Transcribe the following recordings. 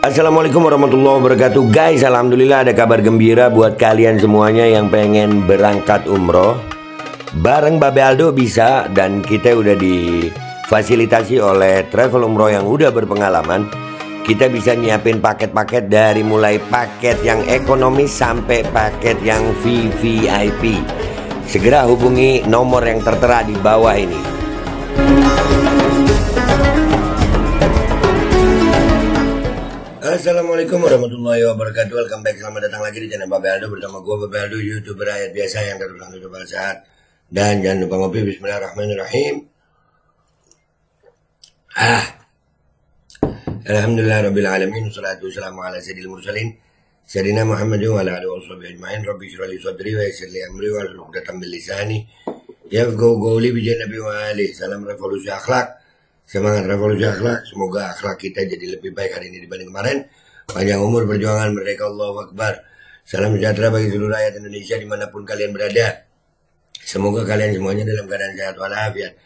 Assalamualaikum warahmatullahi wabarakatuh. Guys, alhamdulillah ada kabar gembira buat kalian semuanya yang pengen berangkat umroh. Bareng Babe Aldo bisa, dan kita udah difasilitasi oleh travel umroh yang udah berpengalaman. Kita bisa nyiapin paket-paket dari mulai paket yang ekonomis sampai paket yang VVIP. Segera hubungi nomor yang tertera di bawah ini. Assalamualaikum warahmatullahi wabarakatuh. Welcome back, selamat datang lagi di channel Babe Aldo bersama gue Babe Aldo, YouTuber rakyat biasa yang terus hidup sehat. Dan jangan lupa ngopi. Bismillahirrahmanirrahim. Alhamdulillah rabbil alamin, wassalatu wassalamu ala sayyidil mursalin sayyidina Muhammadin wa ala alihi washabihi ajmain. Rabbi shrah li sadri wa yassir li amri wa hlul 'uqdatam min lisani yafqahu qawli bi Nabi wa ali. Salam revolusi akhlak. Semangat revolusi akhlak, semoga akhlak kita jadi lebih baik hari ini dibanding kemarin. Panjang umur, perjuangan, merdeka, Allahu Akbar. Salam sejahtera bagi seluruh rakyat Indonesia dimanapun kalian berada. Semoga kalian semuanya dalam keadaan sehat walafiat,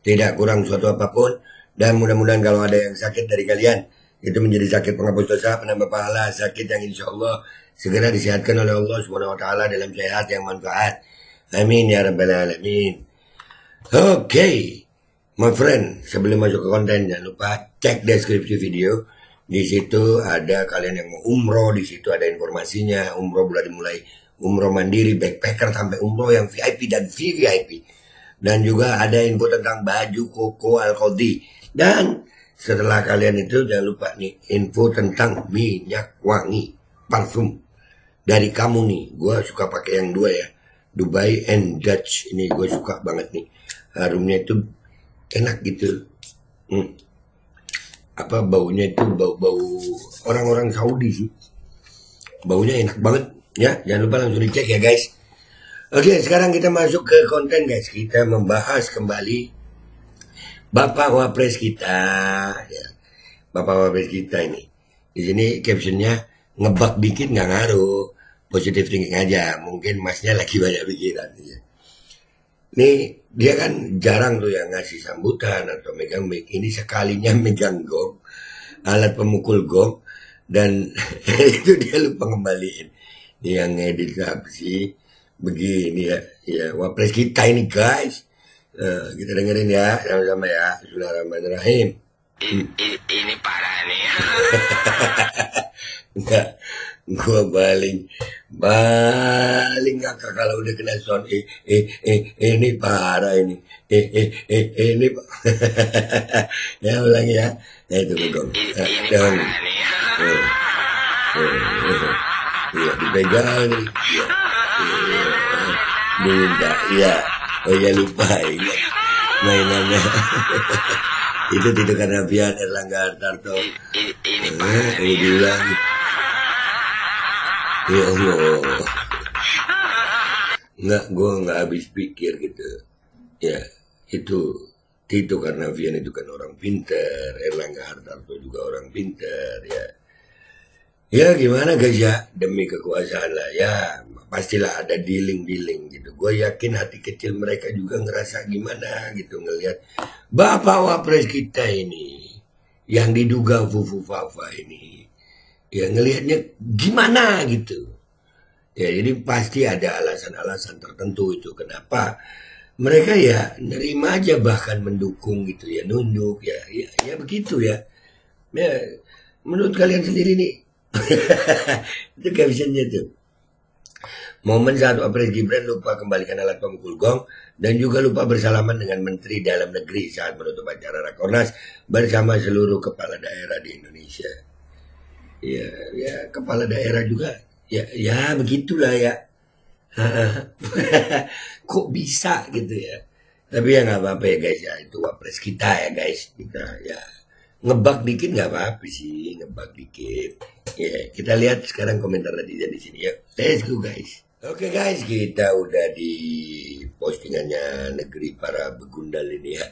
tidak kurang suatu apapun. Dan mudah-mudahan kalau ada yang sakit dari kalian, itu menjadi sakit penghapus dosa, penambah pahala, sakit yang insya Allah segera disehatkan oleh Allah Subhanahu wa Ta'ala dalam sehat yang manfaat. Amin ya rabbal alamin. Oke. My friend, sebelum masuk ke konten jangan lupa cek deskripsi video. Di situ ada kalian yang mau umroh, di situ ada informasinya. Umroh boleh dimulai umroh mandiri, backpacker sampai umroh yang VIP dan VVIP. Dan juga ada info tentang baju koko Al-Qadi. Dan setelah kalian itu jangan lupa nih info tentang minyak wangi parfum dari kamu nih. Gue suka pakai yang dua ya, Dubai and Dutch. Ini gue suka banget nih. Harumnya itu enak gitu. Apa baunya itu bau orang-orang Saudi sih. Baunya enak banget ya. Jangan lupa langsung dicek ya guys. Oke, sekarang kita masuk ke konten guys. Kita membahas kembali Bapak Wapres kita ya. Bapak Wapres kita ini. Di sini captionnya ngebak dikit nggak ngaruh. Positive thinking aja. Mungkin masnya lagi banyak pikiran ya. Nih dia kan jarang tuh yang ngasih sambutan atau megang mic. Ini sekalinya megang gong, alat pemukul gong, dan itu dia lupa ngembaliin. Ini yang ngedit apa sih? Begini ya, ya Wapres kita ini guys. Kita dengerin ya sama-sama ya. Bismillahirrahmanirrahim. Ini parah nih. Enggak, gua baling ngakak kalau udah kena sound. Ini parah ini. Ini ya ulangi ya. Nah itu begong. Dan iya dipegang nih. Bunda ya. Oh ya lupa ingat mainannya. Itu Tito Karnavian, Erlangga Hartarto. Ini bilang ya Allah. Gue nggak habis pikir gitu. Ya, itu Tito Karnavian itu kan orang pinter, Erlangga Hartarto juga orang pinter ya. Ya gimana guys ya, demi kekuasaan lah ya, pastilah ada dealing gitu. Gue yakin hati kecil mereka juga ngerasa gimana gitu ngelihat Bapak Wapres kita ini yang diduga Fufu Fafa ini. Ya ngelihatnya gimana gitu. Ya jadi pasti ada alasan-alasan tertentu itu kenapa mereka ya nerima aja, bahkan mendukung gitu ya, nunduk ya begitu ya. Ya menurut kalian sendiri nih. Itu captionnya tuh. Momen saat Wapres Gibran lupa kembalikan alat pemukul gong dan juga lupa bersalaman dengan Menteri Dalam Negeri saat menutup acara Rakornas bersama seluruh kepala daerah di Indonesia. Ya kepala daerah juga ya begitulah ya. Kok bisa gitu ya. Tapi ya nggak apa-apa ya guys ya, itu Wapres kita ya guys. Kita ya ngebak dikit nggak apa-apa sih, ngebak dikit. Ya kita lihat sekarang komentar netizen di sini ya. Let's go guys. Oke guys, kita udah di postingannya negeri para begundal ini ya.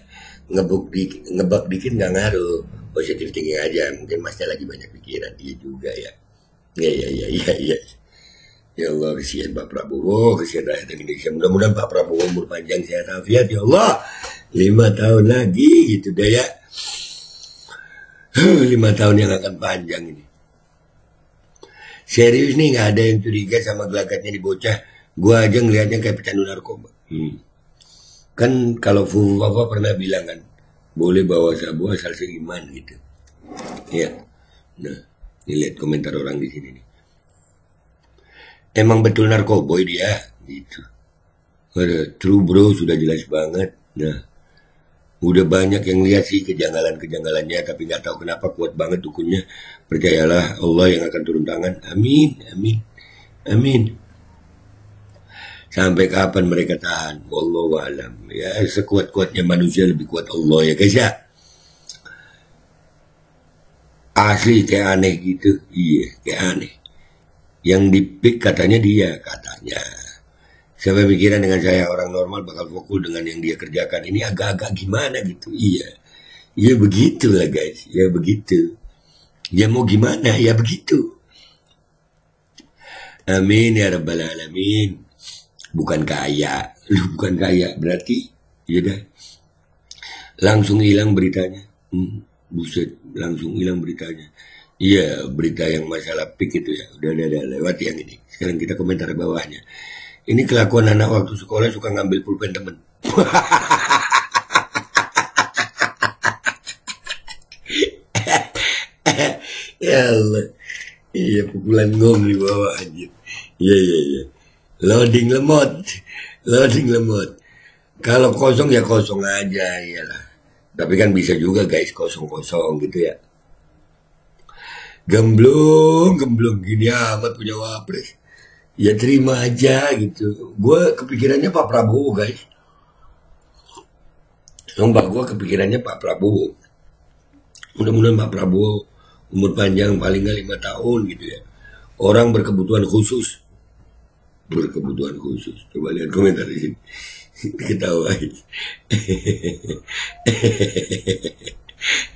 Ngebak dikit nggak ngaruh, positif tinggi aja. Mungkin masnya lagi banyak pikiran, dia juga ya. Ya. Ya Allah, kesian Pak Prabowo, kesian rakyat Indonesia. Mudah-mudahan Pak Prabowo umur panjang sehat afiat ya Allah. 5 tahun lagi gitu deh ya. 5 tahun yang akan panjang ini. Serius nih, nggak ada yang curiga sama gelagatnya di bocah. Gua aja ngelihatnya kayak pecandu narkoba. Kan kalau Fufu Papa pernah bilang kan, boleh bawa sabu asal seiman gitu. Ya. Nah, ini lihat komentar orang di sini nih. Emang betul narkoboy dia, gitu. True bro, sudah jelas banget. Nah, udah banyak yang lihat sih kejanggalan-kejanggalannya, tapi nggak tahu kenapa kuat banget dukunnya. Percayalah Allah yang akan turun tangan. Amin, amin, amin. Sampai kapan mereka tahan? Wallahu alam. Ya, sekuat-kuatnya manusia lebih kuat Allah ya guys ya. Asli kayak aneh gitu. Iya, kayak aneh. Yang dipik katanya dia, katanya. Saya pikiran dengan saya orang normal bakal fokus dengan yang dia kerjakan. Ini agak-agak gimana gitu. Iya. Ya begitu lah guys. Ya begitu. Ya mau gimana? Ya begitu. Amin ya rabbal alamin. Bukan kaya. Lu bukan kaya. Berarti ya dah. Langsung hilang beritanya. Buset. Langsung hilang beritanya. Iya, berita yang masalah pik itu ya. Udah lewat yang ini. Sekarang kita komentar bawahnya. Ini kelakuan anak waktu sekolah suka ngambil pulpen temen. Ya Allah. Iya, pukulan gong di bawah anjir. Iya. Loading lemot. Loading lemot. Kalau kosong ya kosong aja, iyalah. Tapi kan bisa juga guys, kosong-kosong gitu ya. Gemblong gini amat punya wapres. Ya terima aja gitu. Gue kepikirannya Pak Prabowo guys. Sumpah gue kepikirannya Pak Prabowo. Mudah-mudahan Pak Prabowo umur panjang paling nggak 5 tahun gitu ya. Orang berkebutuhan khusus. Berkebutuhan khusus. Coba lihat komentar di sini. Ketawain.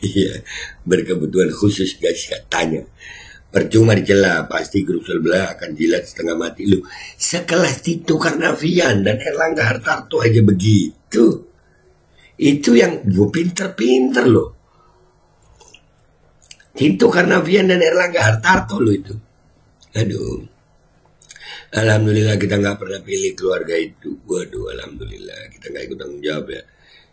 Iya, berkebutuhan khusus guys katanya. Percuma dicela, pasti grup sebelah akan jilat setengah mati lu. Sekelas Tito Karnavian dan Erlangga Hartarto aja begitu. Itu yang gue pinter-pinter loh. Tito Karnavian dan Erlangga Hartarto lo itu. Aduh. Alhamdulillah kita nggak pernah pilih keluarga itu. Waduh, alhamdulillah kita nggak ikut tanggung jawab ya.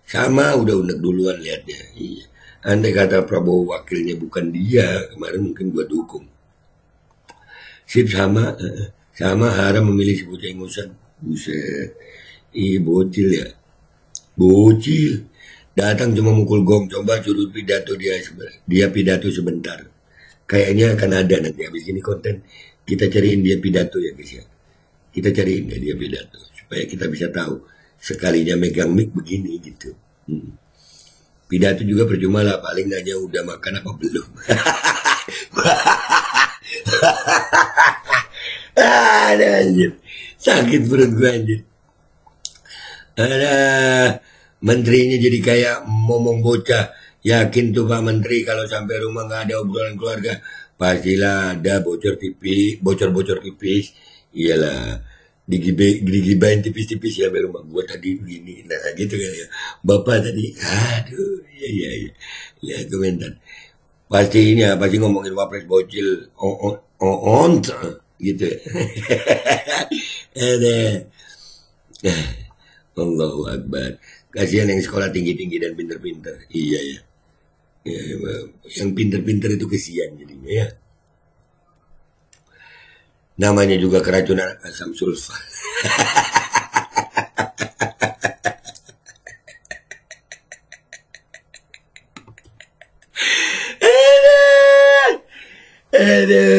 Sama udah unek duluan liatnya. Iya. Andai kata Prabowo wakilnya bukan dia, kemarin mungkin gua dukung. Sip sama haram memilih si bocah ingusan. Buset. Iya bocil ya. Bocil. Datang cuma mukul gong, coba suruh pidato dia pidato sebentar. Kayaknya akan ada nanti habis ini konten. Kita cariin dia pidato ya guys ya. Kita cariin dia pidato. Supaya kita bisa tahu. Sekalinya megang mic begini gitu. Pidato juga percuma lah. Paling nanya udah makan apa belum. Ada anjir. Sakit perut gue anjir. Ada menterinya jadi kayak ngomong bocah. Yakin tuh Pak Menteri kalau sampai rumah nggak ada obrolan keluarga. Pastilah ada bocor-bocor tipis. Iyalah. Digibain tipis-tipis ya rumah gua tadi begini. Nah gitu kan ya. Bapak tadi, aduh, iya. Ya komentar. Pasti ini ya, pasti ngomongin wapres bocil. Gitu. Ada. Allahu Akbar. Kasihan yang sekolah tinggi-tinggi dan pinter-pinter. Iya ya. Yang pinter-pinter itu kesian jadinya ya. Namanya juga keracunan asam sulfat. Aduh.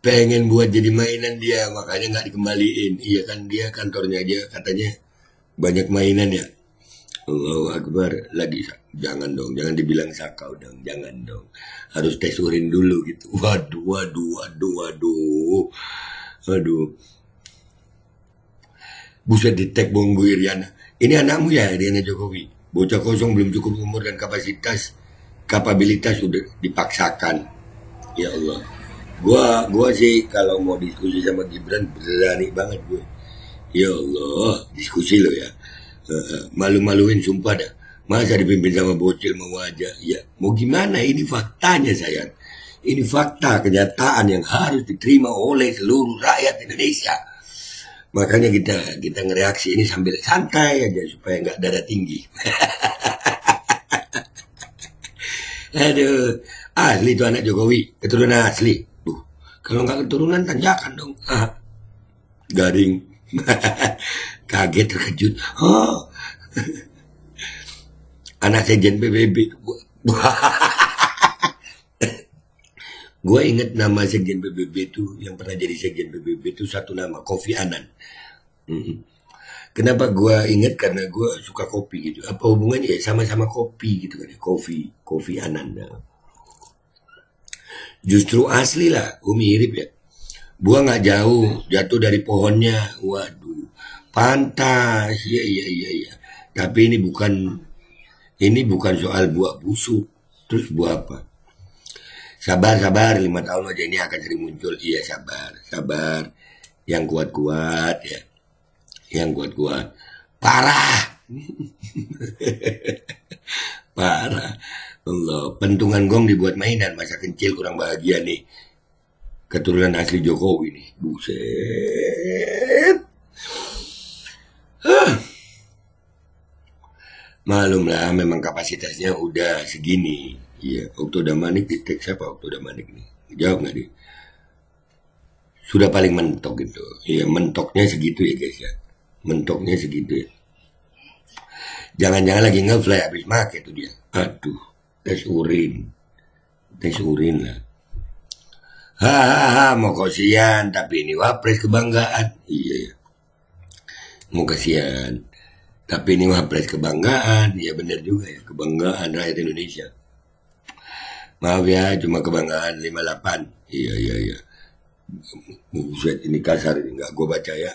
Pengen buat jadi mainan dia, makanya nggak dikembaliin. Iya kan dia kantornya aja katanya banyak mainan ya. Allahu Akbar. Lagi jangan dong, jangan dibilang sakau dong, jangan dong. Harus tes urin dulu gitu. Waduh. Buset ditek Bonggu Iriana. Ini anakmu ya, Iriana Jokowi. Bocah kosong belum cukup umur dan kapabilitas udah dipaksakan. Ya Allah. Gua sih kalau mau diskusi sama Gibran berani banget gue. Ya Allah, diskusi lo ya. Malu-maluin sumpah dah. Masa dipimpin sama bocil mau aja? Ya, mau gimana? Ini faktanya sayang. Ini fakta kenyataan yang harus diterima oleh seluruh rakyat Indonesia. Makanya kita ngereaksi ini sambil santai aja supaya nggak darah tinggi. Aduh, asli itu anak Jokowi, keturunan asli. Kalau nggak keturunan tanjakan dong. Garing. Kaget terkejut. Oh, anak sekjen PBB. Gue inget nama sekjen PBB itu, yang pernah jadi sekjen PBB itu satu nama, Kofi Annan. Kenapa gue inget? Karena gue suka kopi gitu. Apa hubungannya? Ya sama-sama kopi gitu kan ya. Kofi Annan. Justru asli lah, gue mirip ya. Buah nggak jauh, jatuh dari pohonnya. Waduh, pantas. Iya. Tapi ini bukan soal buah busuk. Terus buah apa? Sabar, 5 tahun aja ini akan sering muncul. Iya, sabar. Yang kuat-kuat ya. Yang kuat-kuat. Parah. Parah. Allah, pentungan gong dibuat mainan, masa kecil kurang bahagia nih. Keturunan asli Jokowi nih. Buset. Malum lah, memang kapasitasnya udah segini. Iya, Oktodamanik di teks siapa Oktodamanik nih? Jawab nggak dia? Sudah paling mentok gitu. Iya, mentoknya segitu ya guys ya. Mentoknya segitu ya. Jangan-jangan lagi nge-fly habis make tuh dia. Aduh, tes urin lah. Hahaha, mau kasihan, tapi ini wapres kebanggaan. Iya. Mau kasihan, tapi ini wapres kebanggaan. Iya benar juga ya, kebanggaan rakyat Indonesia. Maaf ya, cuma kebanggaan 58. Iya. Buset, ini kasar, ini nggak gue baca ya.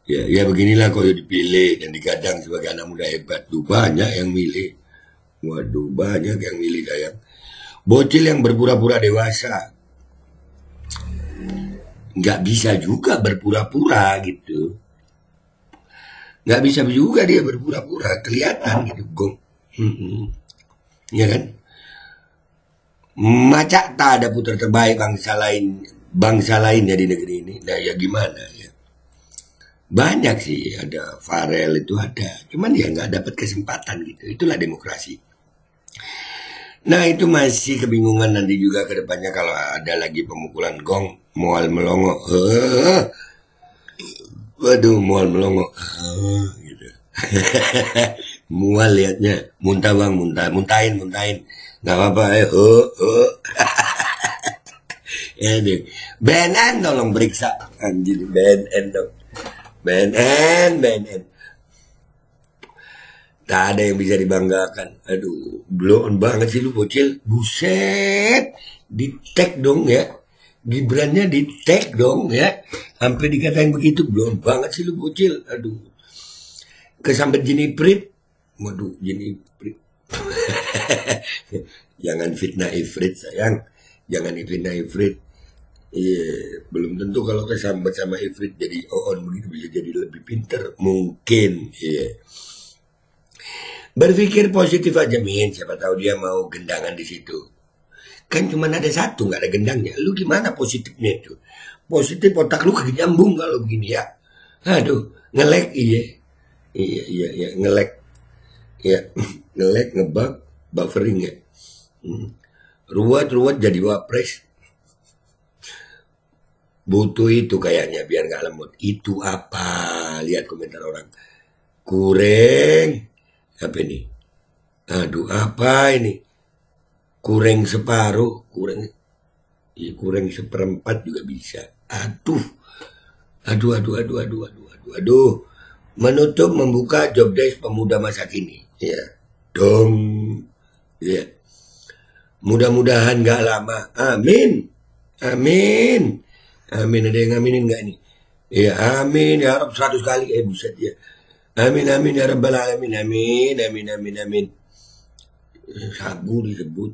Ya beginilah kau dipilih dan digadang sebagai anak muda hebat. Tuh banyak yang milih. Waduh, banyak yang milih sayang. Bocil yang berpura-pura dewasa. Nggak bisa juga berpura-pura gitu. Nggak bisa juga dia berpura-pura, kelihatan gitu, gong. Ya kan? Macak tak ada putra terbaik bangsa lain ya di negeri ini. Nah ya gimana ya? Banyak sih, ada Farel itu ada, cuman dia nggak dapat kesempatan gitu. Itulah demokrasi. Nah itu masih kebingungan nanti juga ke depannya kalau ada lagi pemukulan gong, mual melongo. Waduh, mual melongo. Gitu. Mual liatnya, muntah bang, muntahin. Nggak apa-apa, Aduh. BNN tolong periksa. Anjir, BNN dong. BNN. Tak ada yang bisa dibanggakan. Aduh, blow on banget sih lu bocil. Buset. Di tag dong ya. Gibrannya di tag dong ya. Sampai dikatain begitu, blow on banget sih lu bocil. Aduh. Kesambet Jeniprit. Waduh, Jeniprit. Jangan fitnah Ifrit sayang. Jangan fitnah Ifrit. Iya, belum tentu kalau kesambet sama Ifrit jadi on begitu bisa jadi lebih pinter. Mungkin, iya. Berpikir positif aja Min, siapa tahu dia mau gendangan di situ. Kan cuma ada satu, nggak ada gendangnya. Lu gimana positifnya itu? Positif otak lu kagak nyambung kalau begini ya. Aduh, ngelek iya, ngelek. Ya, ngelek, ngebug, buffering ya. Ruwet jadi wapres. Butuh itu kayaknya biar nggak lemot. Itu apa? Lihat komentar orang. Kureng. Apa ini? Aduh, apa ini? Kureng separuh, kureng seperempat juga bisa. Aduh. Menutup membuka job desk pemuda masa kini. Ya. Dong. Ya. Mudah-mudahan nggak lama. Amin. Ada yang aminin nggak nih? Ya amin ya Rabb 100 kali. Buset ya. Amin ya Rabbal Alamin. Amin. Sabu disebut.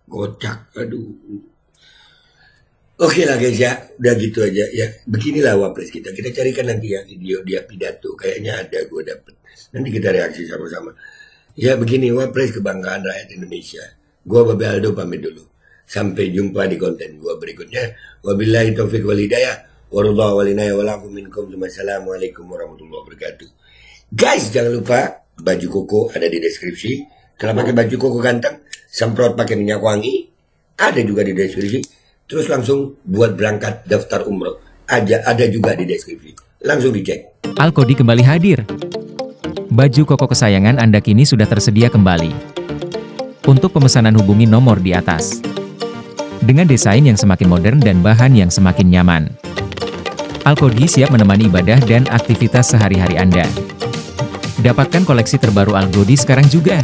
Kocak. Aduh. Oke lah guys ya, udah gitu aja ya. Beginilah Wapres kita. Kita carikan nanti ya video dia pidato. Kayaknya ada gue dapet. Nanti kita reaksi sama-sama. Ya begini Wapres kebanggaan rakyat Indonesia. Gua Babe Aldo pamit dulu. Sampai jumpa di konten gua berikutnya. Wabillahi taufiq wal hidayah. Warahmatullahi walinaya walakum minkum. Wassalamualaikum warahmatullahi wabarakatuh. Guys jangan lupa baju koko ada di deskripsi. Kalau pakai baju koko ganteng, semprot pakai minyak wangi, ada juga di deskripsi. Terus langsung buat berangkat daftar umroh. Ada juga di deskripsi. Langsung dicek. Alkodi kembali hadir. Baju koko kesayangan Anda kini sudah tersedia kembali. Untuk pemesanan hubungi nomor di atas. Dengan desain yang semakin modern dan bahan yang semakin nyaman. Alkodi siap menemani ibadah dan aktivitas sehari-hari Anda. Dapatkan koleksi terbaru Alkodi sekarang juga.